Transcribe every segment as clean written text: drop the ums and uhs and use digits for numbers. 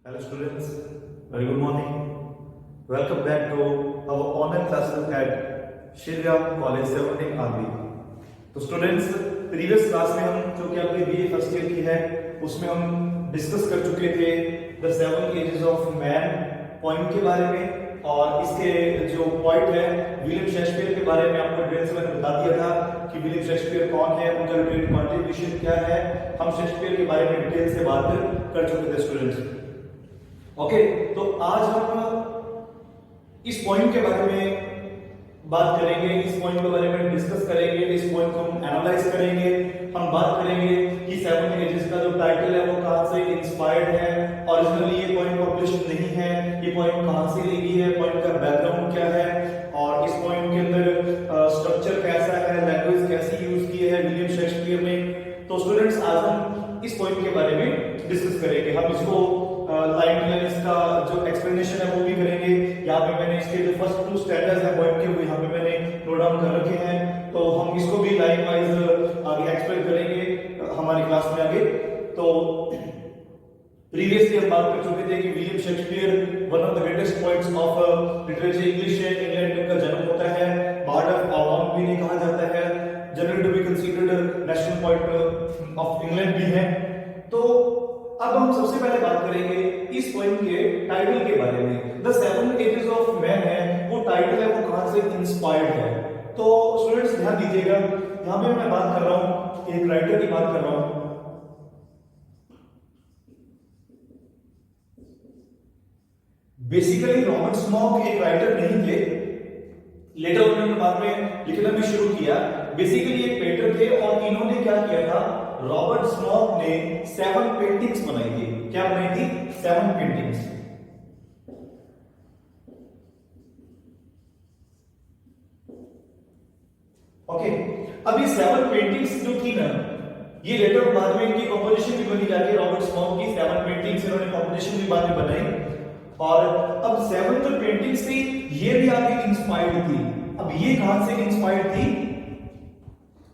Hello students, very good morning. Welcome back to our online classes at Shri Ram College 17 RB. तो students previous class में हम जो कि आपकी BA first year की है उसमें हम डिस्कस कर चुके थे the 7 ages of man point के बारे में, और इसके जो पॉइंट है विलियम शेक्सपियर के बारे में आपको डिटेल से मैंने बता दिया था कि विलियम शेक्सपियर कौन है, उनका लिटरेरी कंट्रीब्यूशन क्या है। हम शेक्सपियर के बारे में डिटेल से बात कर चुके थे स्टूडेंट्स। ओके, तो आज हम इस पॉइंट के बारे में बात करेंगे, इस पॉइंट के बारे में डिस्कस करेंगे, इस पॉइंट को हम एनालाइज करेंगे। हम बात करेंगे कि 7 एजेस का जो टाइटल है वो कहां से इंस्पायर्ड है, ओरिजिनली ये पॉइंट पब्लिश नहीं है, ये पॉइंट कहां से ली गई है, पॉइंट का बैकग्राउंड क्या है, और इस पॉइंट के अंदर स्ट्रक्चर कैसा है, लैंग्वेज कैसी यूज की है विलियम शेक्सपियर ने। तो स्टूडेंट्स आज हम इस पॉइंट के बारे में डिस्कस करेंगे। हम इसको लाइन टू लाइन इसका जो एक्सप्लेनेशन है वो भी करेंगे। यहाँ पे मैंने इसके जो फर्स्ट 2 स्टैंडर्ड्स हैं पॉइंट के वो यहाँ पे मैंने नोट डाउन कर रखे हैं, तो हम इसको भी लाइन वाइज आगे एक्सप्लेन करेंगे हमारी क्लास में आगे। तो प्रीवियसली हम बात कर चुके थे कि William Shakespeare one of the greatest poets of literature English है। इंग्लैंड में इनका जन्म होता है, बॉर्ड ऑफ अवाम भी इन्हें कहा जाता है, generally to be considered national poet of England भी है। तो अब हम सबसे पहले बात करेंगे इस पोएम के टाइटल के बारे में। द 7 एजेस ऑफ मैन है, वो टाइटल है वो कहां से इंस्पायर्ड है। तो स्टूडेंट्स ध्यान दीजिएगा, यहां पे मैं बात कर रहा हूं एक राइटर की बात कर रहा हूं। बेसिकली रॉबर्ट स्मॉक एक राइटर नहीं थे, लेटर उन्होंने बाद में लिखना भी शुरू किया। बेसिकली एक पेंटर थे और इन्होंने क्या किया था, रॉबर्ट स्मॉक ने 7 पेंटिंग्स बनाई थी। क्या बनाई थी? 7 पेंटिंग्स। ओके, अब ये 7 पेंटिंग्स जो थी ना, ये लेटर बाद में इनकी कंपोजिशन भी बनी जाके रॉबर्ट स्मॉक की 7 पेंटिंग्स इन्होंने कंपोजिशन भी बाद में बनाई। और अब 7 जो पेंटिंग्स थी ये भी आगे इंस्पायर्ड थी। अब ये कहां से इंस्पायर्ड थी?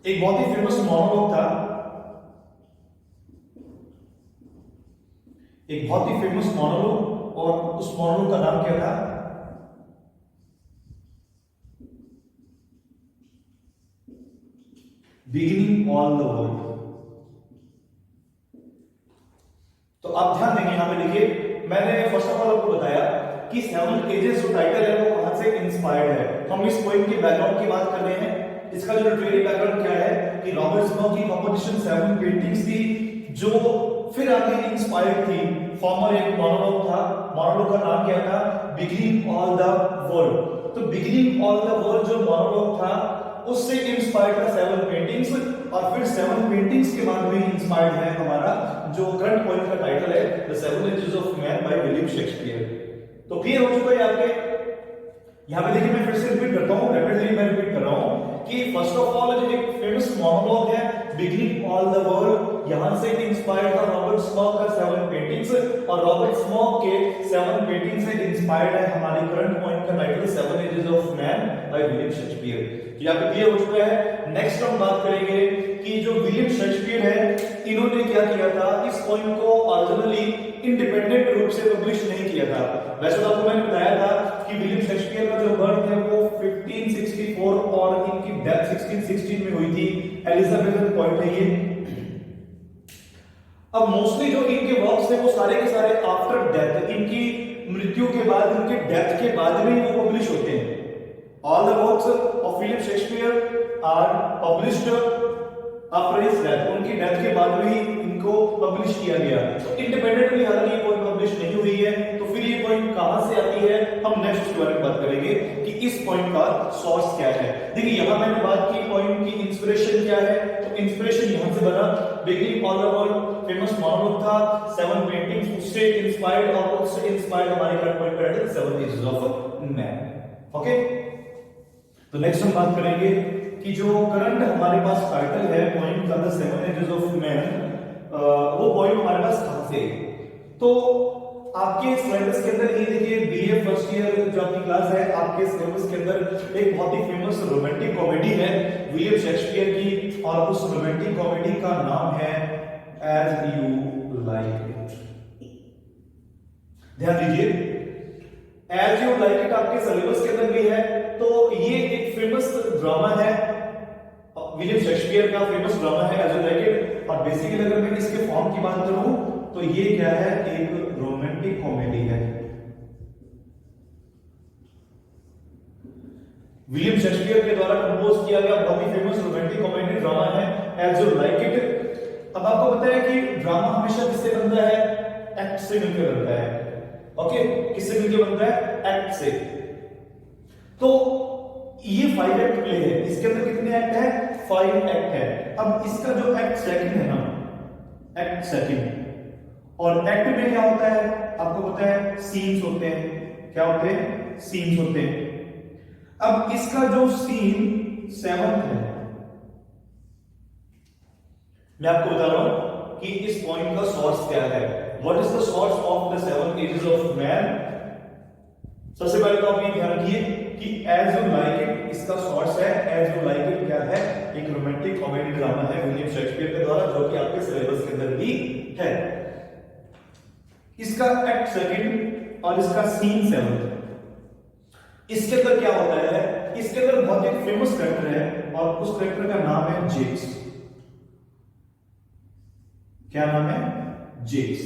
एक बहुत ही फेमस मोनोलॉग था, एक बहुत ही फेमस मोनोलॉग, और उस मोनोलॉग का नाम क्या था? Beginning all the world. तो आप ध्यान देंगे यहां पे देखिए, मैंने फर्स्ट ऑफ ऑल आपको बताया कि 7 एजेस जो टाइटल है वो कहां से इंस्पायर्ड है। हम इस पोएम के बैकग्राउंड की बात कर रहे हैं। इसका जो लिटरेरी बैकग्राउंड क्या है कि रॉबर्ट स्मॉक की कंपोजिशन 7 पेंटिंग्स थी जो फिर आगे इंस्पायर्ड थी। फॉर्मर एक मोनोलॉग था, मोनोलॉग का नाम क्या था? Beginning all the world. तो बिगिनिंग ऑल द वर्ल्ड जो मोनोलॉग था उससे इंस्पायर्ड था 7 पेंटिंग्स, और फिर 7 पेंटिंग्स के बाद में इंस्पायर्ड है हमारा जो करंट पॉइंट का टाइटल है the 7 ages of man by William Shakespeare. तो क्लियर हो चुका है आपके? यहां पे देखिए मैं फिर से रिपीट करता हूं, रैपिडली मैं रिपीट कर रहा हूं कि फर्स्ट ऑफ ऑल जो एक फेमस मोनोलॉग है बिगिनिंग ऑल द वर्ल्ड, यहां से इंस्पायर्ड था रॉबर्ट स्मॉक का 7 पेंटिंग्स, और रॉबर्ट स्मॉक के 7 पेंटिंग्स से इंस्पायर्ड है हमारी करंट पॉइंट का title 7 ages of man by William Shakespeare. यहां पे क्लियर हो चुका है। नेक्स्ट हम बात करेंगे कि जो विलियम शेक्सपियर है इन्होंने क्या किया था, इस पॉइंट को ओरिजिनली इंडिपेंडेंट रूप से पब्लिश नहीं किया था। वैसे तो आपको मैंने बताया था कि विलियम शेक्सपियर का जो बर्थ है वो 1564 और इनकी डेथ 1616 में हुई थी। एलिजाबेथन पॉइंट है ये। अब मोस्टली जो इनके वर्क्स थे वो सारे के सारे आफ्टर डेथ, इनकी मृत्यु के बाद, इनके डेथ के बाद में वो पब्लिश होते हैं। All the works of William Shakespeare are published after his death. उनकी डेथ के बाद में ही इनको पब्लिश किया गया। तो इंडिपेंडेंटली हालांकि कोई पब्लिश नहीं हुई है। तो फिर ये पॉइंट कहां से आती है, हम नेक्स्ट उसके बारे में बात करेंगे कि इस पॉइंट का सोर्स क्या है। देखिए यहां मैंने बात की पॉइंट की इंस्पिरेशन क्या है, तो इंस्पिरेशन यहां से बना beginning all the world famous monologue था, 7 पेंटिंग्स उससे इंस्पायर्ड, और उससे इंस्पायर्ड हमारे करंट पॉइंट का title 7 ages of man. Okay, तो नेक्स्ट हम बात करेंगे कि जो करंट हमारे पास टाइटल है पॉइंट का द 7 एजेस ऑफ मैन, वो पॉइंट हमारे पास कहां से? तो आपके सिलेबस के अंदर ये देखिए बीए फर्स्ट ईयर जो आपकी क्लास है, आपके सिलेबस के अंदर एक बहुत ही फेमस रोमांटिक कॉमेडी है विलियम शेक्सपियर की, और उस रोमांटिक कॉमेडी का नाम है एज यू लाइक इट। ध्यान दीजिए, एज यू लाइक इट आपके सिलेबस के अंदर भी है। तो ये एक फेमस ड्रामा है, विलियम शेक्सपियर का फेमस ड्रामा है एज यू लाइक इट। और बेसिकली अगर मैं इसके फॉर्म की बात करूं तो ये क्या है, एक रोमांटिक कॉमेडी है। विलियम शेक्सपियर के द्वारा कंपोज किया गया बहुत ही फेमस रोमांटिक कॉमेडी ड्रामा है एज यू लाइक इट। अब आपको पता है कि ड्रामा हमेशा किससे बनता है, एक्ट से मिलकर बनता है। ओके, किससे मिलकर बनता है, एक्ट से। तो ये 5 एक्ट प्ले है, इसके अंदर कितने एक्ट है, 5 एक्ट है। अब इसका जो एक्ट सेकंड है ना, एक्ट सेकंड, और एक्ट में क्या होता है आपको पता है, सीन्स होते हैं। क्या होते हैं, सीन्स होते हैं। अब इसका जो सीन 7th है, मैं आपको बता रहा हूं कि इस पॉइंट का सोर्स क्या है। What is the source of the 7 ages of man. सबसे पहले तो आप ये ध्यान रखिए कि एज यू लाइक इट इसका सोर्स है। एज यू लाइक इट क्या है, एक रोमांटिक कॉमेडी ड्रामा है विलियम शेक्सपियर के द्वारा, जो कि आपके सिलेबस के अंदर भी है। इसका एक्ट सेकंड और इसका सीन 7th। इसके अंदर क्या होता है, इसके अंदर बहुत एक फेमस कैरेक्टर है और उस कैरेक्टर का नाम है जेक्स। क्या नाम है, जेक्स।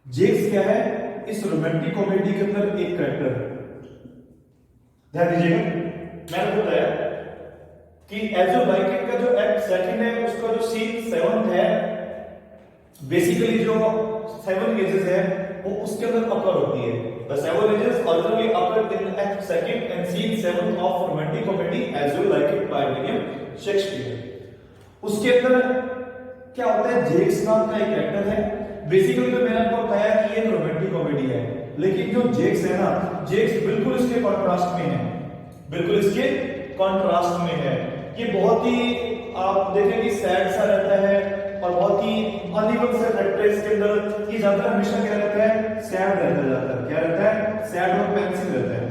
जेक्स क्या है, इस रोमांटिक कॉमेडी के अंदर एक कैरेक्टर। ध्यान दीजिएगा, मैंने बताया कि एज यू लाइक इट का जो एक्ट सेकंड है उसका जो सीन 7th है, बेसिकली जो 7 एजेस है वो उसके अंदर अकर होती है। The 7 ages originally occurred in Act 2nd and Scene 7 of romantic comedy As You Like It by William Shakespeare। उसके अंदर क्या होता है, जेक्स नाम का एक कैरेक्टर है। बेसिकली तो मैंने आपको बताया कि ये रोमांटिक कॉमेडी है, लेकिन जो जेक्स है ना, जेक्स बिल्कुल इसके कॉन्ट्रास्ट में है, बिल्कुल इसके कॉन्ट्रास्ट में है। ये बहुत ही आप देखेंगे सैड सा रहता है और बहुत ही अनइवन सा कैरेक्टर इसके अंदर। ये ज्यादातर हमेशा क्या रहता है, सैड रहता जाता है। क्या रहता है, सैड और पेंसिव रहता है।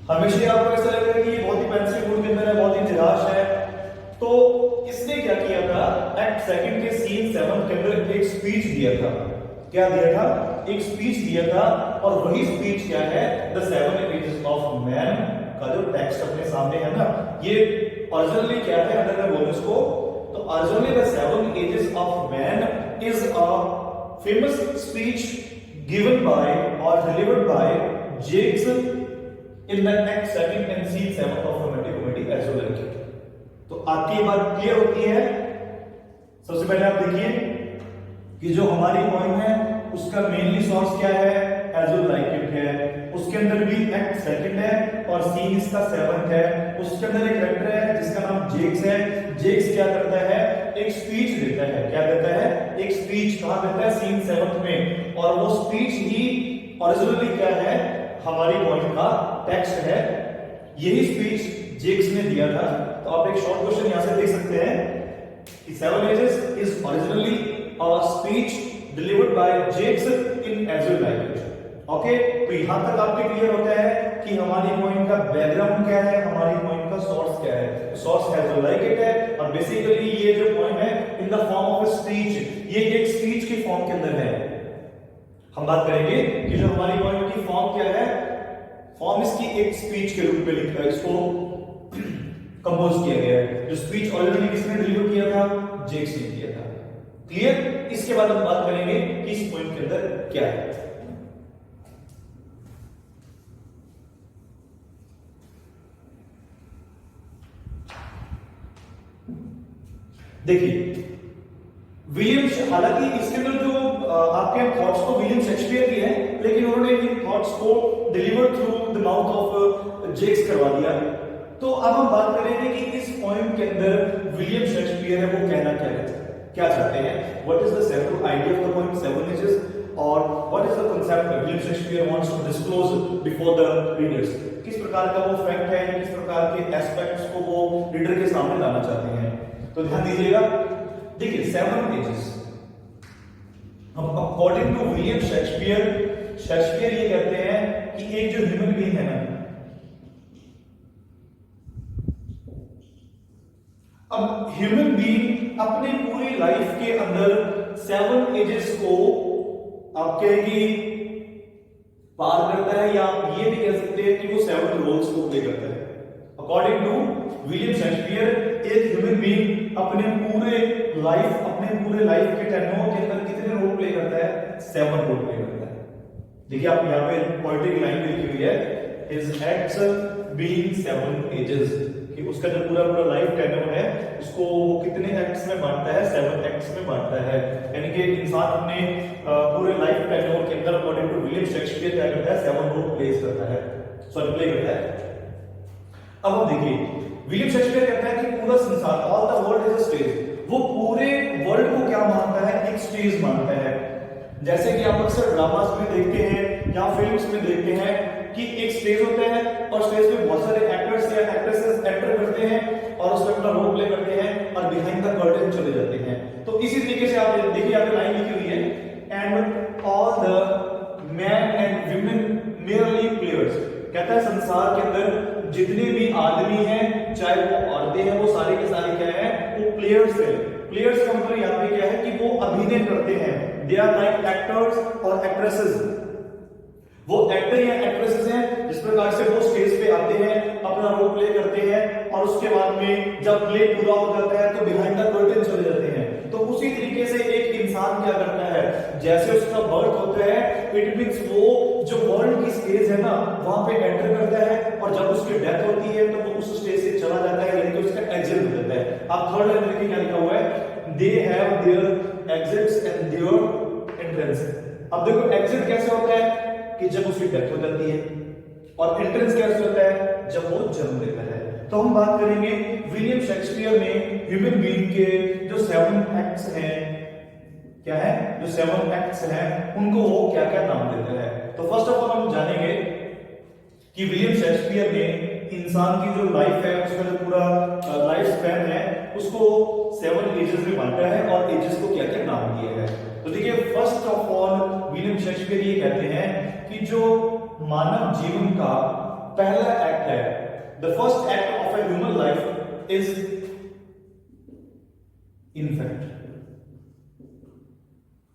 हमेशा आपको ऐसा लगेगा कि ये बहुत ही पेंसिव मूड के अंदर है, बहुत ही निराश है। तो इसने क्या किया था, एक्ट सेकंड के सीन 7 के अंदर एक स्पीच दिया था। क्या दिया था, एक स्पीच दिया था। और वही स्पीच क्या है, द 7 एजेस ऑफ मैन का जो टेक्स्ट अपने सामने है ना, ये ओरिजिनली क्या है, अगर मैं बोलूं इसको तो originally the 7 ages of man is a famous speech given by और delivered by Jaques in the act second and scene 7 of romantic comedy As you like It. तो आपकी बात क्लियर होती है। सबसे पहले आप देखिए कि जो हमारी पॉइंट है उसका मेनली सोर्स क्या है, एज यू लाइक इट है। उसके अंदर भी एक्ट सेकंड है और सीन इसका 7th है। उसके अंदर एक कैरेक्टर है जिसका नाम जेक्स है। जेक्स क्या करता है, एक स्पीच देता है। क्या देता है, एक स्पीच। कहां देता है, सीन 7th में। और वो स्पीच ही ओरिजिनली क्या है, हमारी पॉइंट का टेक्स्ट है। यही स्पीच जेक्स ने दिया था। तो आप एक शॉर्ट क्वेश्चन यहां से देख सकते हैं कि 7 ages is originally a speech delivered by Jaques in As you like It. Okay, तो यहां तक आपके क्लियर होता है कि हमारी पॉइंट का बैकग्राउंड क्या है, हमारी पॉइंट का सोर्स क्या है। Source as you like it है और बेसिकली ये जो पॉइंट है in the form of a speech, ये एक स्पीच के फॉर्म के अंदर है। हम बात करेंगे कि जो हमारी पॉइंट की फॉर्म क्या है, फॉर्म इसकी एक स्पीच के रूप में लिखा है, इसको कंपोज किया गया है। जो स्पीच ऑलरेडी किसने डिलीवर किया था, जेक्स ने किया था। क्लियर। इसके बाद हम बात करेंगे कि इस पॉइंट के अंदर क्या है। देखिए विलियम, हालांकि इसके अंदर जो आपके थॉट्स तो विलियम शेक्सपियर की है, लेकिन उन्होंने इन थॉट्स को deliver through the mouth of Jaques करवा दिया। तो अब हम बात करेंगे कि इस पॉइंट के अंदर विलियम शेक्सपियर है वो कहना क्या चाहते हैं। What is the central idea of the point 7 ages और what is the concept William Shakespeare wants to disclose before the readers. किस प्रकार का वो फैक्ट है, किस प्रकार के एस्पेक्ट्स को वो रीडर के सामने लाना चाहते हैं। तो ध्यान दीजिएगा। देखिए 7 ages, according to William Shakespeare ये कहते हैं कि एक जो ह्यूमन बीइंग है ना, अब ह्यूमन बीइंग अपनी पूरी लाइफ के अंदर 7 एजेस को आप कहेंगे पार करता है, या आप ये भी कह सकते हैं कि वो 7 रोल्स को प्ले करता है। अकॉर्डिंग टू विलियम शेक्सपियर, एक ह्यूमन बीइंग अपने पूरे लाइफ के टेन्योर के अंदर कितने रोल प्ले करता है? 7 रोल प्ले करता है। देखिए आप यहाँ पे पोएटिक लाइन लिखी हुई है, हिज एक्ट्स बीइंग 7 एजेस, कि उसका जो पूरा लाइफ टेन्योर है उसको वो कितने एक्ट्स में बांटता है? 7 एक्ट्स में बांटता है। यानी कि इंसान अपने पूरे लाइफ टेन्योर के अंदर अकॉर्डिंग टू विलियम शेक्सपियर क्या करता है? 7 रोल प्ले करता है। अब हम देखिए विलियम शेक्सपियर कहता है कि पूरा संसार, all the world is a stage, वो पूरे वर्ल्ड को क्या मानता है? एक स्टेज मानता है। जैसे कि आप अक्सर ड्रामास में देखते हैं या फिल्म्स में देखते हैं कि एक स्टेज होता है और स्टेज पे बहुत सारे एक्टर्स या एक्ट्रेसेस एंटर करते हैं और उसमें अपना रोल प्ले करते हैं और बिहाइंड द कर्टेन चले जाते हैं। तो इसी तरीके से आप देखिए यहाँ पे लाइन लिखी हुई है, and all the man and women merely players. कहता है संसार के अंदर जितने भी आदमी हैं, चाहे वो औरतें हैं, वो सारे के सारे क्या है? वो प्लेयर्स हैं। प्लेयर्स का मतलब यहाँ पे क्या है कि वो अभिनय करते हैं। दे आर लाइक एक्टर्स और एक्ट्रेसेस। वो एक्टर या एक्ट्रेसेस हैं, जिस प्रकार से वो स्टेज पे आते हैं, अपना रोल प्ले करते हैं और उसके बाद में जब प्ले पूरा हो जाता है तो बिहाइंड द कर्टेन चले जाते हैं। तो उसी तरीके से एक इंसान क्या करता है, जैसे उसका बर्थ होता है, इट मींस वो जो वर्ल्ड की स्टेज है ना, वहां पे एंटर करता है और जब उसकी डेथ होती है तो वो उस स्टेज से चला जाता है, यानी कि उसका एग्जिट हो जाता है। आप थर्ड लाइन देखिए क्या लिखा हुआ है, they have their exits and their entrance. अब देखो एग्जिट कैसे होता है कि जब उसकी डेथ हो जाती है, और एंट्रेंस कैसे होता है? जब वो जन्म लेता है। तो हम बात करेंगे विलियम शेक्सपियर ने ह्यूमन बीइंग के जो 7 एक्ट्स हैं, क्या है? जो 7 एक्ट्स हैं उनको वो क्या क्या नाम देता है। तो फर्स्ट ऑफ ऑल हम जानेंगे कि विलियम शेक्सपियर ने इंसान की जो लाइफ है, उसका जो पूरा लाइफ स्पैन है, उसको 7 एजेस में बांटा है और एजेस को क्या क्या नाम दिया है। तो देखिए first of all William Shakespeare ये कहते हैं कि जो मानव जीवन का पहला एक्ट है, the first act of a human life is infant.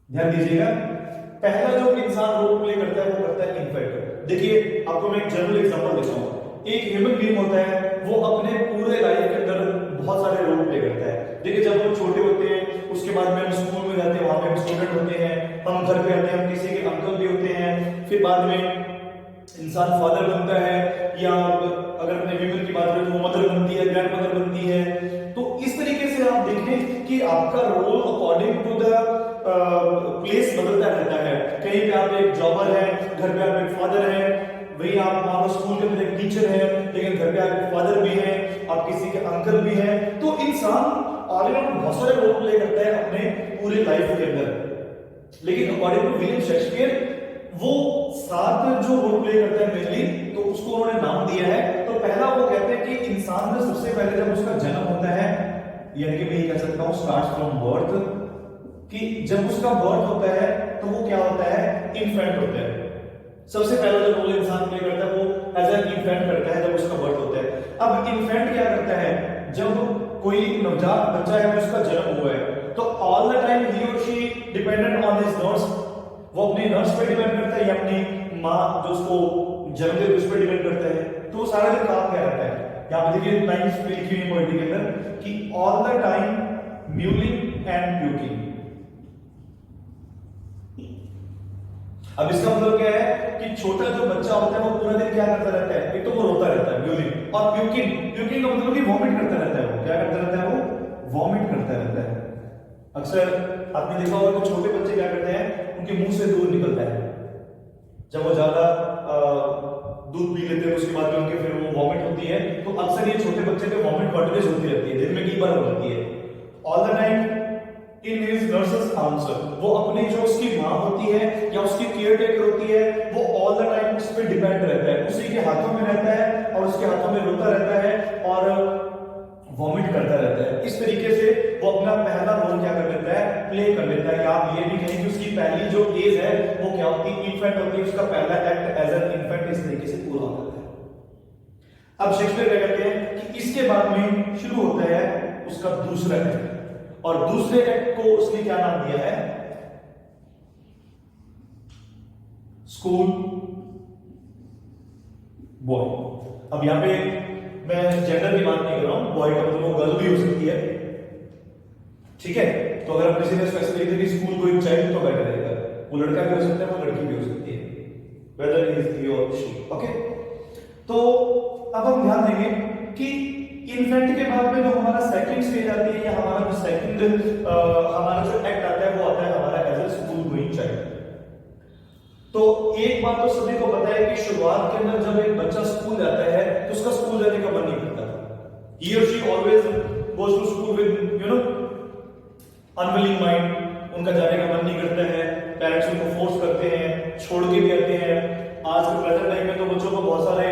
ध्यान दीजिएगा, पहला जो इंसान रोल प्ले करता है वो करता है इन्फेंट। देखिए आपको मैं एक जनरल एग्जांपल देता हूं। एक ह्यूमन बीइंग होता है, वो अपने पूरे लाइफ के अंदर बहुत सारे रोल प्ले करता है। देखिए जब हम छोटे होते हैं, उसके बाद में हम स्कूल में जाते हैं, वहां पे हम स्टूडेंट होते हैं, हम घर पे आते हैं, हम किसी के अंकल भी होते हैं, फिर बाद में इंसान फादर बनता है, या अगर अपने वीमेन की बात करें तो मदर बनती है, ग्रैंड मदर बनती है। तो इस तरीके से आप देखें कि आपका role according to the place बदलता रहता है। कहीं पे आप एक जॉबर है, घर पे आप एक फादर है, वही आप मान लो स्कूल के अंदर एक टीचर है, लेकिन घर पे आप फादर भी हैं, आप किसी के अंकल भी हैं। तो इंसान ऑलरेडी बहुत सारे रोल प्ले करता है अपने पूरी लाइफ के अंदर। लेकिन अकॉर्डिंग टू विलियम शेक्सपियर वो 7 जो रोल प्ले करता है मेनली, तो उसको उन्होंने नाम दिया है। तो पहला वो कहते हैं कि इंसान में सबसे पहले जब उसका जन्म होता है, यानी कि मैं ये कह सकता हूं स्टार्ट फ्रॉम बर्थ, कि जब उसका बर्थ होता है तो वो क्या होता है? इन्फेंट होता है। सबसे पहला जो रोल इंसान प्ले करता है वो एज एन इन्फेंट करता है जब उसका बर्थ होता है। अब इन्फेंट क्या करता है? जब कोई नवजात बच्चा है, उसका जन्म हुआ है, तो ऑल द टाइम ही और she dependent on his nurse. वो अपनी नर्स पे डिपेंड करता है या अपनी माँ जो उसको जन्म दे उस पर डिपेंड करता है। तो सारा दिन काम क्या रहता है? यहाँ पे देखिए लाइन्स पे लिखी हुई पोएट्री के अंदर कि all the time mewling and puking. अब इसका मतलब क्या है कि छोटा जो बच्चा होता है वो पूरा दिन क्या करता रहता है? एक तो वो रोता रहता है म्यूलिंग, और प्यूकिंग, प्यूकिंग का मतलब कि वॉमिट करता रहता है। वो क्या करता रहता है? वो वॉमिट करता रहता है। अक्सर आपने देखा होगा कि छोटे बच्चे क्या करते हैं, उनके मुंह से दूध निकलता है। जब वो ज्यादा दूध पी लेते हैं उसके बाद में उनके फिर वो वॉमिट होती है। तो अक्सर ये छोटे बच्चे पे वॉमिट कंटिन्यूस होती रहती है, दिन में कई बार हो जाती है। All the time in his nurses answer, वो अपनी जो उसकी माँ होती है या उसकी केयर टेकर होती है, वो ऑल द टाइम उस पर डिपेंड रहता है, उसी के हाथों में रहता है और उसके हाथों में रोता रहता है और वॉमिट करता रहता है। इस तरीके से वो अपना पहला रोल क्या कर लेता है? प्ले कर लेता है। आप ये भी कहें कि उसकी पहली जो एज है वो क्या होती है? इन्फेंट होती है। उसका पहला एक्ट एज एन इन्फेंट इस तरीके से पूरा हो जाता है। अब शेक्सपियर क्या कहते हैं कि इसके बाद में शुरू होता है उसका दूसरा एक्ट, और दूसरे एक्ट को उसने क्या नाम दिया है? School boy. अब यहां पे मैं जेंडर की बात नहीं कर रहा हूं, बॉय का मतलब वो गर्ल भी हो सकती है, ठीक है। तो अगर आप किसी ने स्पेसिफिक कि स्कूल गोइंग चाइल्ड तो बेटर रहेगा, वो लड़का भी हो सकता है, वो लड़की भी हो सकती है, वेदर इज ही और शी। ओके, तो अब हम ध्यान देंगे कि इन्फेंट के बाद में जो हमारा सेकंड स्टेज आती है, या हमारा जो सेकंड हमारा जो एक्ट आता है, वो आता है हमारा as a school going child. तो एक बात तो सभी को पता है कि शुरुआत के अंदर जब एक बच्चा स्कूल जाता है तो उसका स्कूल जाने का मन नहीं करता। He or she always goes to school with unwilling mind, उनका जाने का मन नहीं करता है, पेरेंट्स उनको फोर्स करते हैं, छोड़ के भी आते हैं। आज के प्रेजेंट टाइम में तो बच्चों को बहुत सारे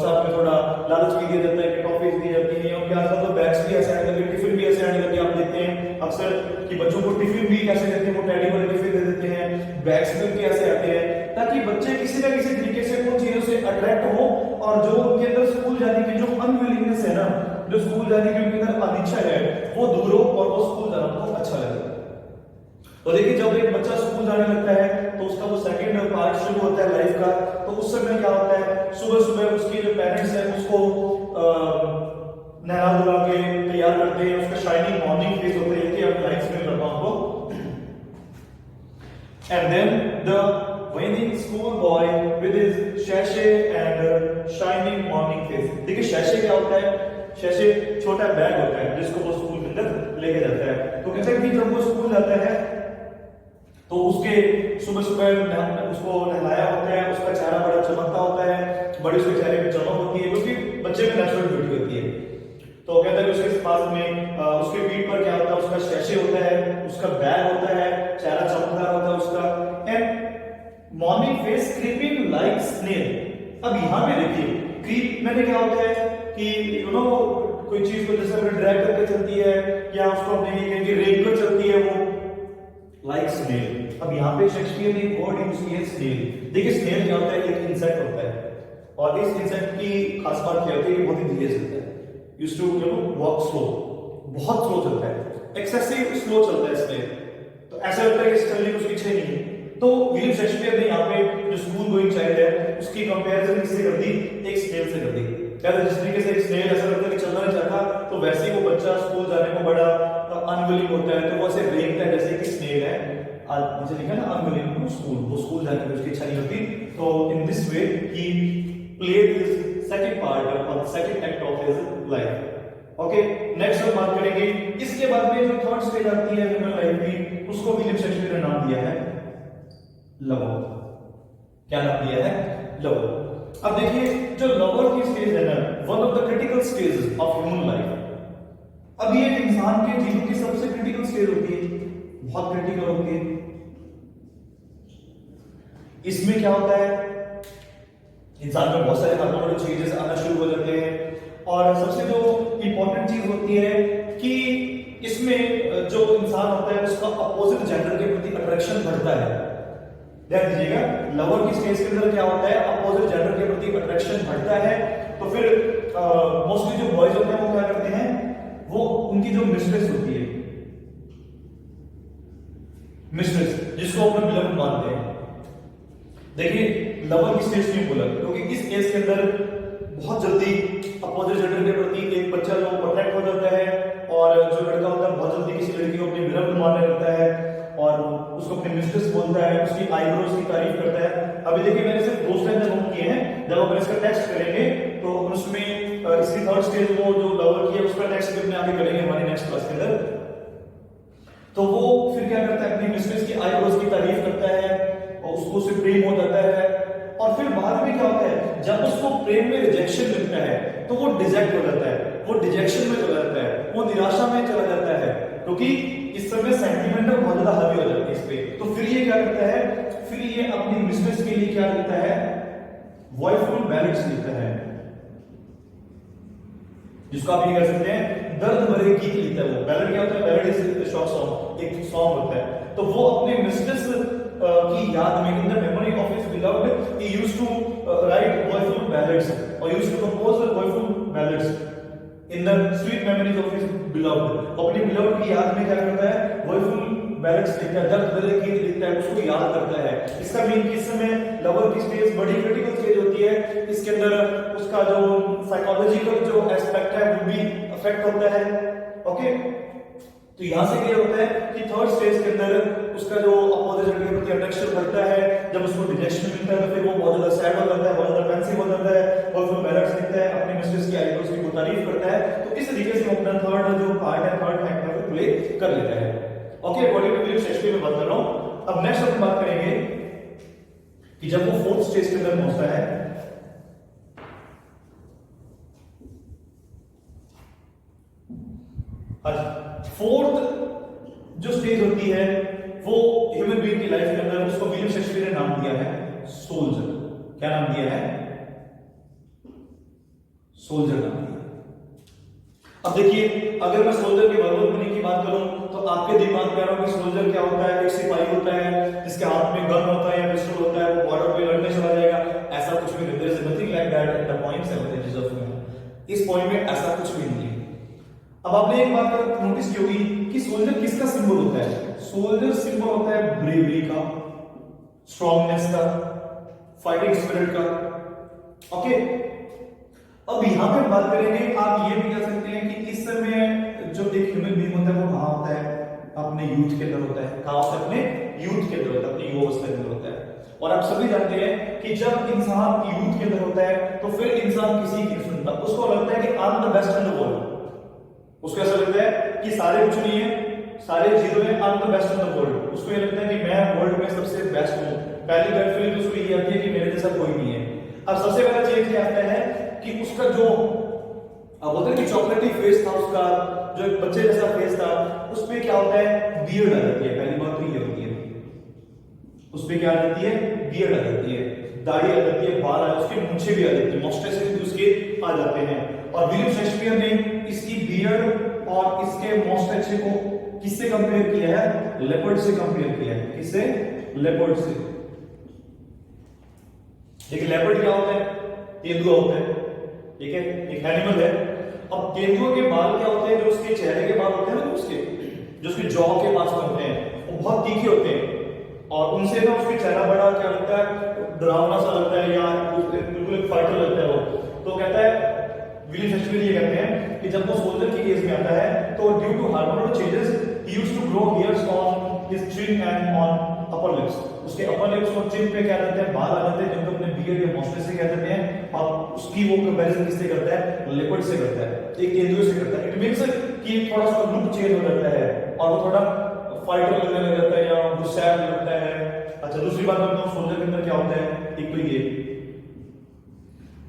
साथ में थोड़ा लालच भी दिया जाता है कि टॉफीज दी जाती है, उनके आसपास तो बैग्स भी ऐसे आने लगे, टिफिन भी ऐसे आने लगे। आप देखते हैं अक्सर कि बच्चों को टिफिन भी कैसे देते हैं, वो टेडी वाले टिफिन दे देते हैं, बैग्स भी उनके ऐसे आते हैं, ताकि बच्चे किसी ना किसी तरीके से उन चीजों से अट्रैक्ट हो, और जो उनके अंदर स्कूल जाने की जो अनविलिंगनेस है ना, जो स्कूल जाने की उनके अंदर अनिच्छा है, वो दूर हो और वो स्कूल जाना उनको अच्छा लगे। तो देखिए, जब एक बच्चा स्कूल जाने लगता है तो उसका वो सेकंड पार्ट शुरू होता है लाइफ का। तो उस समय क्या होता है, सुबह सुबह उसके जो पेरेंट्स हैं उसको नहला धुला के तैयार करते हैं, उसका शाइनिंग मॉर्निंग फेस होता है कि अब लाइफ में करता हूं आपको। And then the waning school boy with his sachet and shining morning face। देखिए sachet क्या होता है, sachet छोटा बैग होता है जिसको वो स्कूल के अंदर लेके जाता है। तो कहते हैं कि जब वो स्कूल जाता है तो उसके सुबह सुबह उसको नहलाया होता है, उसका चेहरा बड़ा चमकता होता है, बड़ी उसके चेहरे पे चमक होती है, क्योंकि बच्चे में नेचुरल ब्यूटी होती है। तो कहते हैं उसके पास में उसके पीठ पर क्या होता है, उसका शैशे होता है, उसका बैग होता है, चेहरा चमकदार होता है उसका, and morning face creeping like snail. अब यहां पे देखिए, क्रीप मैंने क्या होता है कि कोई चीज को जैसे ड्रैग करके चलती है, या उसको अपने रेंग कर चलती है, वो लाइक स्नेल। अब यहाँ पे शेक्सपियर ने एक वर्ड यूज किया है स्नेल। देखिए स्नेल क्या होता है, एक इंसेक्ट होता है, और इस इंसेक्ट की खास बात क्या होती है कि बहुत ही धीरे चलता है, यूज्ड टू वॉक स्लो, बहुत स्लो चलता है, एक्सेसिव स्लो चलता है इसमें। तो ऐसा लगता है कि चलने की उसकी इच्छा नहीं है। तो विलियम शेक्सपियर ने यहाँ पे जो स्कूल गोइंग चाइल्ड है उसकी कंपैरिजन किससे कर दी, एक स्नेल से कर दी। कहते जिस तरीके से एक स्नेल ऐसा लगता है कि चलना नहीं चाहता, तो वैसे ही वो बच्चा स्कूल जाने को बड़ा अनविलिंग होता है, तो वो ऐसे रेंगता है जैसे कि स्नेल है। नीचे लिखा ना अनविलिंग स्कूल, वो स्कूल जाने की उसकी इच्छा नहीं होती। तो in this way he played his second part और second act of his life. Okay, next हम बात करेंगे। इसके बाद में जो थर्ड स्टेज आती है ह्यूमन लाइफ की, उसको विलियम शेक्सपियर ने नाम दिया है लवर। क्या नाम दिया है, लवर। अब देखिए, जो लवर की स्टेज है ना, one of the critical stages of human life. अब ये इंसान के जीवन की सबसे क्रिटिकल स्टेज होती है, बहुत क्रिटिकल होती है। इसमें क्या होता है, इंसान में बहुत सारे हार्मोनल चेंजेस आना शुरू हो जाते हैं, और सबसे जो इंपॉर्टेंट चीज होती है कि इसमें जो इंसान होता है उसका अपोजिट जेंडर के प्रति अट्रैक्शन बढ़ता है। ध्यान दीजिएगा, लवर की स्टेज के अंदर क्या होता है, अपोजिट जेंडर के प्रति अट्रैक्शन बढ़ता है। तो फिर मोस्टली जो बॉयज होते हैं वो क्या करते हैं, वो उनकी जो मिस्ट्रेस होती है, मिस्ट्रेस जिसको अपना बिलव मानते हैं। देखिए लवर की स्टेज क्यों बोला, क्योंकि इस एज के अंदर बहुत जल्दी अपोजिट जेंडर के प्रति एक बच्चा जो अट्रैक्ट हो जाता है, और जो लड़का होता है बहुत जल्दी किसी लड़की को अपनी बिलव मानने लगता है, और उसको अपनी मिस्ट्रेस बोलता है, उसकी आईब्रोज की तारीफ करता है। अभी देखिए मैंने सिर्फ दो स्टेज नोट किए हैं, जब अपन इसका टेक्स्ट करेंगे तो उसमें इसकी थर्ड स्टेज वो जो लवर की है उसका टेक्स्ट भी अपने आगे करेंगे हमारी नेक्स्ट क्लास के अंदर। तो वो फिर क्या करता है, अपनी मिस्ट्रेस की आईब्रोज की तारीफ करता है, और उसको उससे प्रेम हो जाता है। और फिर बाद में क्या होता है, जब उसको प्रेम में रिजेक्शन मिलता है तो वो डिजेक्ट हो जाता है, वो डिजेक्शन में चला जाता है, वो निराशा में चला जाता है, क्योंकि इस समय सेंटिमेंटल बहुत ज्यादा हावी हो जाती है इस पे। तो फिर ये क्या करता है, फिर ये अपनी मिस्ट्रेस के लिए क्या लिखता है, वॉयफुल बैलेड्स लिखता है, जिसको आप ये कह सकते हैं दर्द भरे गीत लिखता है। वो बैलेड क्या होता है, बैलेड इज शॉर्ट सॉन्ग, एक सॉन्ग होता है। तो वो अपने मिस्ट्रेस की याद में, in the memory of his beloved, he used to write woeful ballads, और used to compose woeful ballads in the sweet memories of his beloved. अपने बिलव्ड की याद में क्या करता है, वॉयफुल बैलेंस लिखता है, दर्द बदले की लिखता है, उसको याद करता है। इसका मीन किस समय लवर की स्टेज बड़ी क्रिटिकल स्टेज होती है, इसके अंदर उसका जो साइकोलॉजिकल जो एस्पेक्ट है वो भी अफेक्ट होता है। ओके, तो यहां से क्लियर होता है कि थर्ड स्टेज के अंदर उसका जो अपोजिट जेंडर के प्रति अट्रैक्शन बढ़ता है। जब उसको डिजेशन मिलता है तो फिर वो बहुत ज्यादा सैड हो जाता है, बहुत ज्यादा पेंसिव हो जाता है, और फिर बैलेंस लिखता है, अपने मिस्ट्रेस की आईब्रोज की तारीफ करता है। तो इस तरीके से अपना थर्ड जो पार्ट है, थर्ड एक्ट है, वो प्ले कर लेता है। Okay, according to William Shakespeare में बात कर रहा हूं। अब नेक्स्ट हम बात करेंगे कि जब वो फोर्थ स्टेज के अंदर पहुंचता है, फोर्थ जो स्टेज होती है वो ह्यूमन बीइंग की लाइफ के अंदर, उसको विलियम शेक्सपियर ने नाम दिया है सोल्जर। क्या नाम दिया है? सोल्जर नाम दिया। अब देखिए, अगर मैं सोल्जर के वर्बल मीनिंग की बात करूं तो आपके दिमाग में आ रहा है कि सोल्जर क्या होता है? एक सिपाही होता है जिसके हाथ में गन होता है या पिस्टल होता है, वो बॉर्डर पे लड़ने चला जाएगा। ऐसा कुछ भी नहीं, there is nothing like that at the point 7 inches of human. इस पॉइंट में ऐसा कुछ भी नहीं है। अब आपने एक बात नोटिस की होगी कि सोल्जर किसका सिंबल होता है? सोल्जर सिंबल होता है ब्रेवरी का, स्ट्रॉन्गनेस का, फाइटिंग स्पिरिट का। ओके, अब यहां पे बात करेंगे, आप ये भी कह सकते हैं कि इस समय जो एक ह्यूमन बीइंग होता है वो कहां होता है? अपने यूथ के अंदर होता है। कहां होता है? अपने यूथ के अंदर होता है, अपनी युवावस्था के अंदर होता है। और आप सभी जानते हैं कि जब इंसान यूथ के अंदर होता है तो फिर इंसान किसी की नहीं सुनता, उसको लगता है कि I am the best in the world. उसको ऐसा लगता है कि सारे कुछ नहीं है, सारे जीरो हैं, I am the best in the world. उसको ये लगता है कि मैं वर्ल्ड में सबसे बेस्ट हूं। पहली गट फीलिंग तो उसको ये आती है कि मेरे जैसा कोई नहीं है। अब सबसे पहला चीज क्या आता है कि उसका जो बोलते हैं कि चॉकलेटी फेस था उसका, जो एक बच्चे जैसा फेस था, उसमें क्या होता है? बियर्ड आ जाती है। पहली बात तो ये होती है, उसमें क्या आ जाती है? बियर्ड आ जाती है, दाढ़ी आ जाती है, बाल आ जाते हैं, उसके मूंछें भी आ जाती है, मॉस्टेस भी उसके आ जाते हैं। और विलियम शेक्सपियर ने इसकी बियर्ड और इसके मॉस्टेच को किससे कंपेयर किया है? लेपर्ड से कंपेयर किया है। किससे? लेपर्ड से। देखिए, लेपर्ड क्या होता है? तेंदुआ होता है, ठीक है, एक एनिमल है। अब तेंदुआ के बाल क्या होते हैं? जो उसके चेहरे के बाल होते हैं ना, उसके जो उसके जॉ के पास में होते हैं, वो बहुत तीखे होते हैं, और उनसे ना उसके चेहरा बड़ा क्या लगता है? डरावना सा लगता है, या बिल्कुल एक फाइटर लगता है वो। तो कहता है विलियम शेक्सपियर ये कहते हैं कि जब वो सोल्जर की एज में आता है तो due to hormonal changes he used to grow hairs on his chin and on upper lips. उसके अपर लिप्स और चिन पे क्या रहते हैं? बाल आ जाते हैं, जिनको अपने बियर्ड या मॉस्टेच से कह देते हैं। और उसकी वो कंपैरिजन किससे करता है? लेपर्ड से करता है, एक तेंदुए से करता है। इट मींस कि थोड़ा सा लुक चेंज हो जाता है और वो थोड़ा फाइटर लगने लग जाता है या गुस्सैल लगता है। अच्छा, दूसरी बात बताऊं सोल्जर के अंदर क्या होता है? एक तो ये।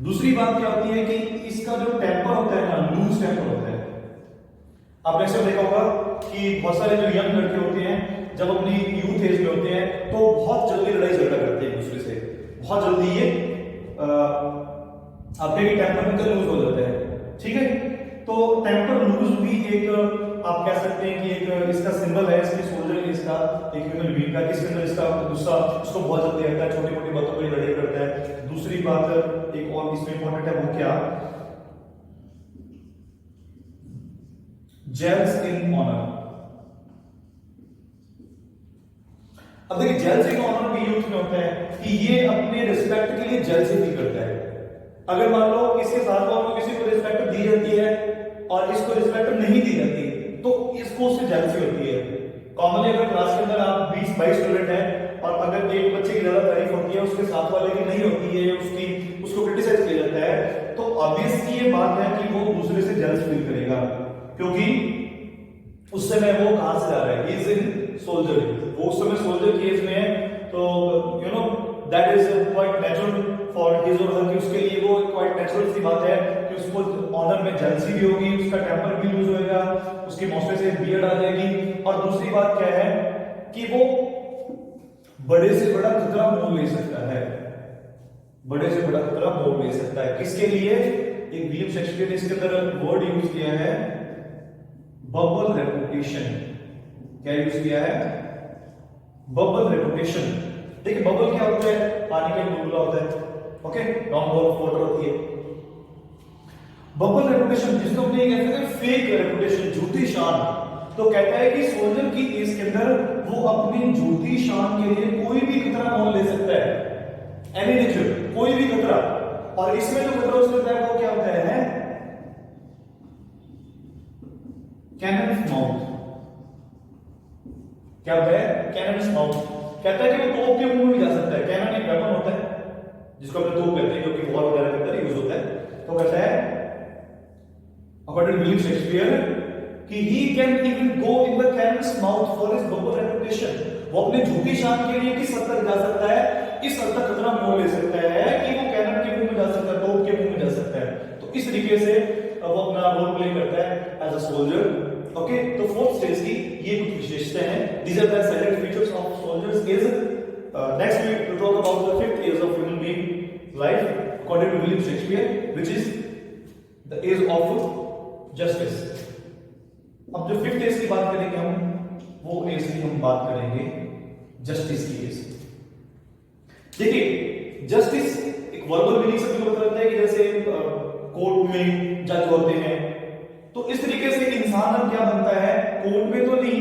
दूसरी बात क्या होती है कि इसका जो टेम्पर होता है ना, लूज टेम्पर होता है। आपने ऐसा देखा होगा कि बहुत सारे जो यंग लड़के होते हैं जब अपनी यूथ एज में होते हैं तो बहुत जल्दी लड़ाई झगड़ा करते हैं एक दूसरे से, बहुत जल्दी ये आपके भी टेम्पर इनका लूज हो जाता है। ठीक है, तो टेम्पर लूज भी एक आप कह सकते हैं कि एक इसका सिंबल है, इसके सोल्जर के, इसका एक ह्यूमन बीइंग का, इसके अंदर इसका गुस्सा उसको बहुत जल्दी आता है, छोटी मोटी बातों पर लड़ाई करता है। दूसरी बात एक और इसमें इंपॉर्टेंट है, वो क्या? Jealous in honour. अब देखिए, जेल्स इन ऑनर भी यूथ में होता है कि ये अपने रिस्पेक्ट के लिए जेल्सी फील करता है। अगर मान लो इसके साथ वालों किसी को रिस्पेक्ट दी जाती है और इसको रिस्पेक्ट नहीं दी जाती तो इसको उससे जेलसी होती है। कॉमनली अगर क्लास के अंदर आप 20-22 स्टूडेंट हैं और अगर एक बच्चे की ज्यादा तारीफ होती है, उसके साथ वाले की नहीं होती है, उसको क्रिटिसाइज किया जाता है, तो ऑब्वियसली ये बात है कि वो दूसरे से जेलस फील करेगा, क्योंकि उस समय वो कहां से जा रहा है? ही इज इन सोल्जर, वो उस समय सोल्जर की एज में है। तो you know that is quite natural for his और हर, उसके लिए वो क्वाइट नेचुरल सी बात है कि उसको ऑनर में जेलसी भी होगी, उसका टेम्पर भी लूज होएगा, उसकी मौसम से बियर्ड आ जाएगी। और दूसरी बात क्या है कि वो बड़े से बड़ा खतरा मोल ले सकता है, बड़े से बड़ा खतरा मोल ले सकता है। किसके लिए? एक विलियम शेक्सपियर ने इसके अंदर वर्ड यूज किया है, बबल रेपुटेशन। क्या यूज किया है? Bubble reputation. देखिए, बबल क्या होता है? पानी का बुलबुला होता है। Okay, long ball of water होती है। बबल रेपुटेशन जिसको अपने कहते हैं फेक रेपुटेशन, झूठी शान। तो तो कहता है कि सोल्जर की एज के अंदर वो अपनी झूठी शान के लिए कोई भी खतरा मोल ले सकता है, एनी नेचर, कोई भी खतरा। और इसमें जो खतरा उसने बताया वो क्या होता है, कैनन माउथ। क्या होता है, कैनन माउथ। कहता है कि वो तोप के मुंह में भी जा सकता है। कैनन एक वेपन होता है जिसको अपने तोप कहते हैं, जो कि वॉर वगैरह के अंदर यूज होता है। तो कहता है अकॉर्डिंग टू विलियम शेक्सपियर कि he can even go in the cannon's mouth for his noble reputation. वो अपने झूठी शान के लिए किस हद तक जा सकता है, इस हद तक खतरा मोल ले सकता है कि वो कैनन के मुंह में जा सकता है, तोप के मुंह में जा सकता है। तो इस तरीके से वो अपना रोल प्ले करता है एज अ सोल्जर। ओके, तो फोर्थ स्टेज की ये कुछ विशेषताएं हैं। These are the silent features of soldiers age. Next we will talk about the fifth age of human being life according to William Shakespeare, which is the age of justice. अब जो fifth as की बात करेंगे हम, वो as की हम बात करेंगे जस्टिस की एज। देखिए, जस्टिस एक वर्बल मीनिंग से भी पता लगता है कि जैसे कोर्ट में जज होते हैं, तो इस तरीके से इंसान अब क्या बनता है, कोर्ट में तो नहीं,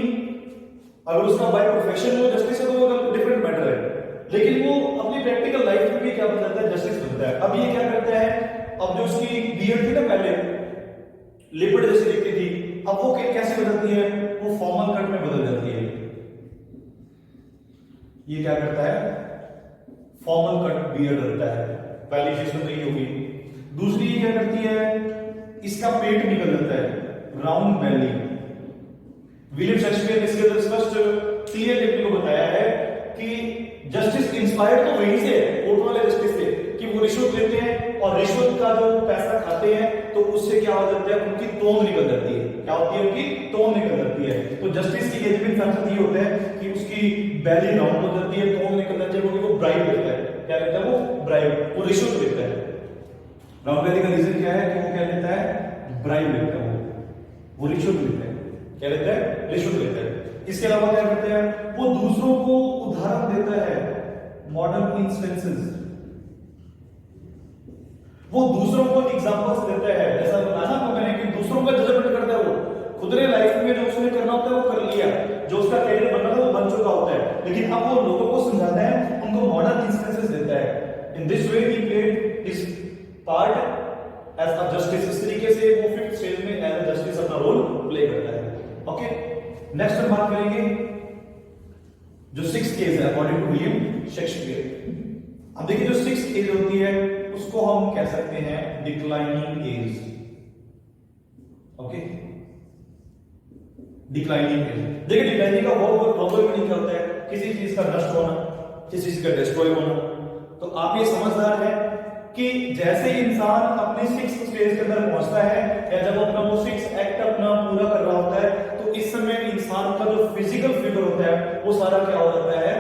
अगर उसका बाय प्रोफेशन वो जस्टिस है तो वो डिफरेंट मैटर है, लेकिन वो अपनी प्रैक्टिकल लाइफ में भी क्या बन जाता है, जस्टिस बनता है। अब ये क्या करता है, अब जो उसकी बियर्ड थी ना पहले लिपट जैसी दिखती थी, अब वो कैसे बदलती है, वो फॉर्मल कट में बदल जाती है। ये क्या करता है, फॉर्मल कट बियर्ड रहता है, पहली चीज तो नहीं होगी। दूसरी ये क्या करती है, इसका पेट निकल जाता है, राउंड बेली। विलियम शेक्सपियर ने इसके अंदर स्पष्ट क्लियर लिखने को बताया है कि जस्टिस इंस्पायर्ड तो वहीं से है, कोर्ट वाले जस्टिस से, कि वो रिश्वत लेते हैं और रिश्वत का जो पैसा खाते हैं तो उससे क्या हो जाता है, उनकी तोंद निकल जाती है। क्या होती है, उनकी तोंद निकल जाती है। तो जस्टिस की एजमेंट फैक्टर ये होता है कि उसकी बेली राउंड हो जाती है, तोंद निकल जाती है, क्योंकि वो ब्राइब लेता है। क्या लेता है, वो ब्राइब, वो रिश्वत लेता है। राउंड बेली का रीजन क्या है कि वो क्या लेता है, ब्राइब लेता है, वो रिश्वत लेता है। क्या लेता है, रिश्वत लेता है। इसके अलावा क्या करते हैं, वो दूसरों को उदाहरण देता है, मॉडर्न इंस्टेंसेस, वो दूसरों को एग्जांपल्स देता है। जैसा बताया ना मैंने कि दूसरों का जजमेंट करता है, वो खुद ने लाइफ में जो उसने करना होता है वो कर लिया, जो उसका कैरियर बनना था वो बन चुका होता है, लेकिन अब वो लोगों को समझाता है, उनको मॉडर्न इंस्टेंसेस देता है। In this way he played his part as a justice. इस तरीके से वो फिफ्थ स्टेज में एज अ जस्टिस अपना रोल प्ले करता है। ओके, नेक्स्ट हम बात करेंगे जो सिक्स्थ एज है अकॉर्डिंग टू विलियम शेक्सपियर। अब देखिए, जो सिक्स्थ एज होती है उसको हम कह सकते हैं declining age. Okay, declining age. देखिए, डिक्लाइनिंग का बहुत प्रॉब्लम नहीं क्या होता है, किसी चीज का नष्ट होना, किसी चीज का डिस्ट्रॉय होना। तो आप ये समझदार है कि जैसे इंसान अपने सिक्स्थ स्टेज के अंदर पहुंचता है, या जब अपना वो सिक्स्थ एक्ट अपना पूरा कर रहा होता है, तो इस समय इंसान का जो फिजिकल फिगर होता है वो सारा क्या हो जाता है,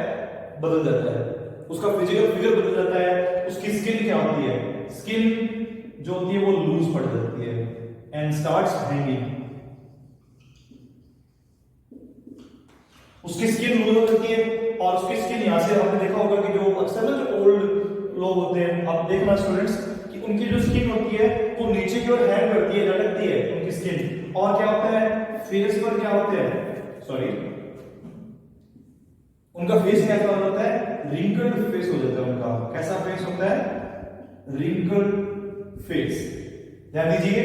बदल जाता है। उसका फिजिकल फिगर बदल जाता है। उसकी स्किन क्या होती है, स्किन जो होती है वो लूज पड़ जाती है एंड स्टार्ट्स हैंगिंग। उसकी स्किन लूज हो जाती है, और उसकी स्किन यहां से आपने देखा होगा कि जो अक्सर ना जो ओल्ड लोग होते हैं, आप देखना स्टूडेंट्स, कि उनकी जो स्किन होती है वो नीचे की ओर हैंग करती है, लटकती है उनकी स्किन। और क्या होता है, फेस पर क्या होते हैं, सॉरी, उनका फेस कैसा हो जाता है, रिंकल्ड फेस हो जाता है उनका। कैसा फेस होता है, रिंकल्ड फेस। ध्यान दीजिए,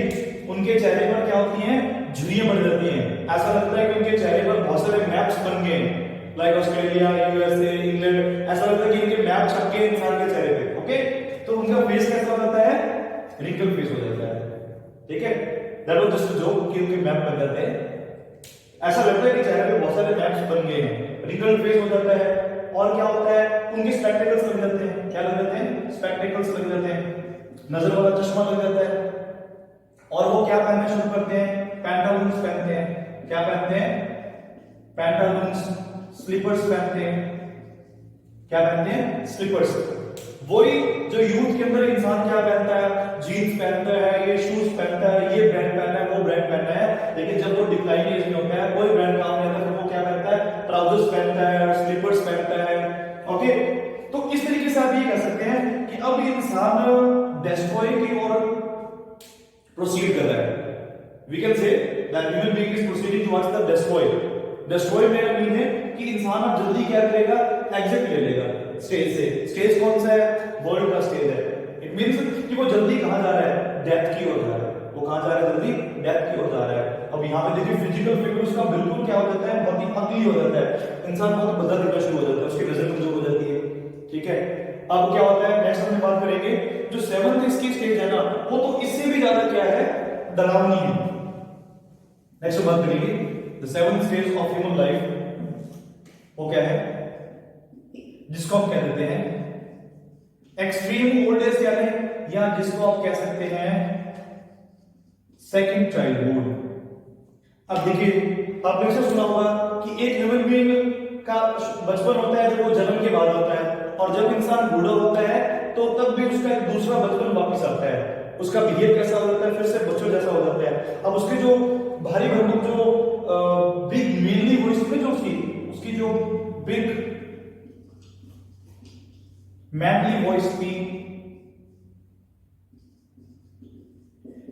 उनके चेहरे पर क्या होती हैं, झुर्रियां बढ़ जाती हैं। ऐसा लगता है कि उनके चेहरे पर बहुत सारे मैप्स बन गए हैं, लाइक ऑस्ट्रेलिया, यूएसए, इंग्लैंड। ऐसा लगता है कि इनके मैप छप गए इंसान के चेहरे पे। ओके, तो उनका फेस कैसा हो जाता है, रिंकल्ड फेस हो जाता है। ठीक है, that was just a joke कि उनके मैप बन जाते हैं। ऐसा लगता है कि चेहरे पे बहुत सारे मैप्स बन गए हैं, रिंकल्ड फेस हो जाता है। और क्या होता है, उनके स्पेक्टेकल्स लग जाते हैं। क्या लग जाते हैं, स्पेक्टेकल्स लग जाते हैं, नजर वाला चश्मा लग जाता है। और वो क्या पहनना शुरू करते हैं, पैंटालून्स पहनते हैं। क्या पहनते हैं, पैंटालून्स, स्लीपर्स पहनते हैं। क्या पहनते हैं, स्लीपर्स। वही जो यूथ के अंदर इंसान क्या पहनता है, जीन्स पहनता है, ये शूज पहनता है, ये ब्रांड पहनना है, वो ब्रांड पहनना है। लेकिन जब वो डिक्लाइन एज में होता है, कोई ब्रांड काम नहीं आता, वो क्या पहनता है, ट्राउजर्स पहनता है, स्लीपर्स पहनता है। ओके, तो इस तरीके से आप ये कह सकते हैं कि अब इंसान डिस्ट्रॉय की ओर प्रोसीड कर रहा है। We can say that human being is proceeding towards the destroy. Destroy मेरा मीन है कि इंसान अब जल्दी क्या करेगा, एग्जिट ले लेगा स्टेज से। स्टेज कौन सा है, वर्ल्ड का स्टेज है। इट मींस कि वो जल्दी कहां जा रहा है, डेथ की ओर जा रहा है। वो कहां जा रहा है, जल्दी डेथ की ओर जा रहा है। अब यहाँ पे देखिए फिजिकल फिगर उसका बिल्कुल क्या हो जाता है, बहुत ही पतली हो जाता है, इंसान बहुत बदल दिखना शुरू हो जाता है, उसकी नजर कमजोर हो जाती है। ठीक है, अब क्या होता है, नेक्स्ट हम बात करेंगे जो सेवंथ इसकी स्टेज है ना, वो तो इससे भी ज्यादा क्या है, डरावनी है। नेक्स्ट बात करेंगे the seventh stage of human life, वो क्या है, जिसको हम कह देते हैं एक्सट्रीम ओल्ड एज, यानी या जिसको आप कह सकते हैं सेकंड चाइल्डहुड। अब देखिए आपने से सुना होगा कि एक ह्यूमन बीइंग का बचपन होता है जब वो जन्म के बाद होता है, और जब इंसान बूढ़ा होता है तो तब भी उसका एक दूसरा बचपन वापस आता है, उसका बिहेव कैसा हो जाता है, फिर से बच्चों जैसा हो जाता है। अब उसके जो भारी भरकम जो बिग मेनली वॉइस थी, जो उसकी जो बिग मैनली वॉइस थी,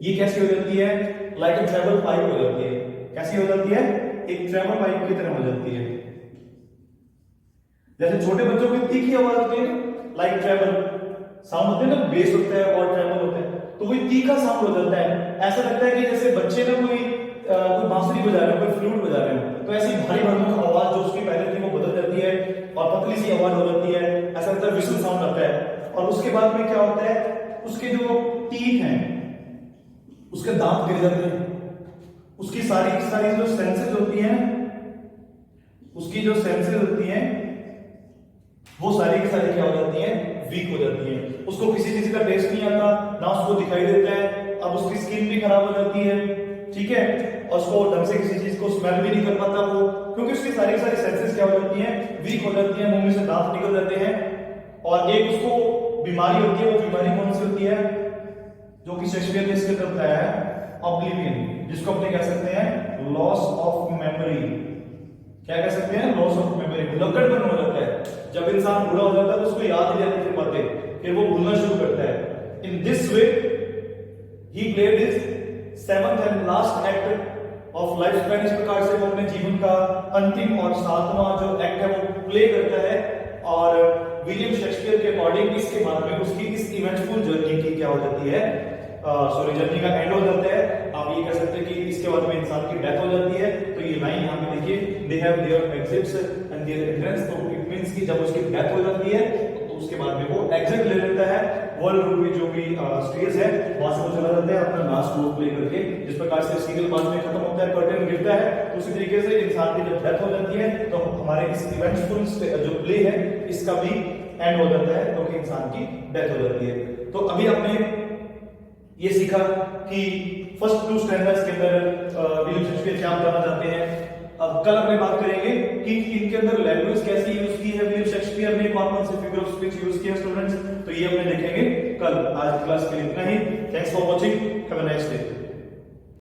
ये कैसी हो जाती है, लाइक ए ट्रेवल पाइप हो जाती है। कैसी हो जाती है, एक ट्रेवल पाइप की तरह हो जाती है। जैसे छोटे बच्चों की तीखी आवाज होती है, लाइक ट्रेवल साउंड होते हैं ना, बेस होता है और ट्रेवल होता है, तो वही तीखा साउंड हो जाता है। ऐसा लगता है कि जैसे बच्चे ना कोई बांसुरी बजा रहे हो, कोई फ्लूट बजा रहे हो, तो ऐसी भारी भरकम आवाज जो उसकी पहले थी वो बदल जाती है और पतली सी आवाज हो जाती है, ऐसा लगता है विसल साउंड आता है। और उसके बाद में क्या होता है, उसके जो टीथ हैं, उसके दांत गिर जाते हैं, उसकी सारी जो सेंसेस होती हैं, उसकी जो सेंसेस होती हैं वो सारी की सारी क्या हो जाती हैं, वीक हो जाती हैं। उसको किसी चीज का टेस्ट नहीं आता, ना उसको दिखाई देता है, अब उसकी स्किन भी खराब हो जाती है। ठीक है, और उसको ढंग से किसी चीज को स्मेल भी नहीं कर पाता वो, क्योंकि उसकी सारी सेंसेस क्या हो जाती हैं, वीक हो जाती हैं, मुंह में से दांत निकल जाते हैं। और एक उसको बीमारी होती है, वो बीमारी कौन सी होती है, जो कि शेक्सपियर ने इसके तरफ बताया है, ऑब्लिवियन, जिसको अपने कह सकते हैं लॉस ऑफ मेमोरी। क्या कह सकते हैं, लॉस ऑफ मेमोरी, भुलक्कड़पन हो जाता है। जब इंसान बूढ़ा हो जाता है तो उसको याद नहीं रहती बातें, फिर वो भूलना शुरू करता है। In this way he played his seventh and last act of life span. इस प्रकार से वो अपने जीवन का अंतिम और सातवां जो एक्ट है वो प्ले करता है। और विलियम शेक्सपियर के अकॉर्डिंग इसके बाद में उसकी इस इवेंटफुल जर्नी की क्या हो जाती है, जर्नी का एंड हो जाता है। आप ये कह सकते हैं कि इसके बाद में इंसान की डेथ हो जाती है। तो ये लाइन यहाँ पे देखिए, they have their exits and their entrance, तो इट मींस कि जब उसकी डेथ हो जाती है तो उसके बाद में वो एग्जिट ले लेता है, वर्ल्ड रूप में जो भी स्टेज है वहां से वो चला जाता है अपना लास्ट रोल प्ले करके। जिस प्रकार से सीरियल बाद में खत्म होता है, कर्टन गिरता है, तो उसी तरीके से इंसान की जब डेथ हो जाती है तो हमारे इस इवेंटफुल जो प्ले है इसका भी एंड हो जाता है, क्योंकि इंसान की डेथ हो जाती है। तो अभी आपने ये सीखा कि फर्स्ट 2 स्टैंडर्ड्स के अंदर विलियम शेक्सपियर क्या बताना चाहते हैं। अब कल अपने बात करेंगे कि इनके अंदर लैंग्वेज कैसी यूज की है विलियम शेक्सपियर ने, कौन से फिगर ऑफ स्पीच यूज किया स्टूडेंट्स, तो ये अपने देखेंगे कल। आज क्लास के लिए इतना ही। Thanks for watching, have a nice day.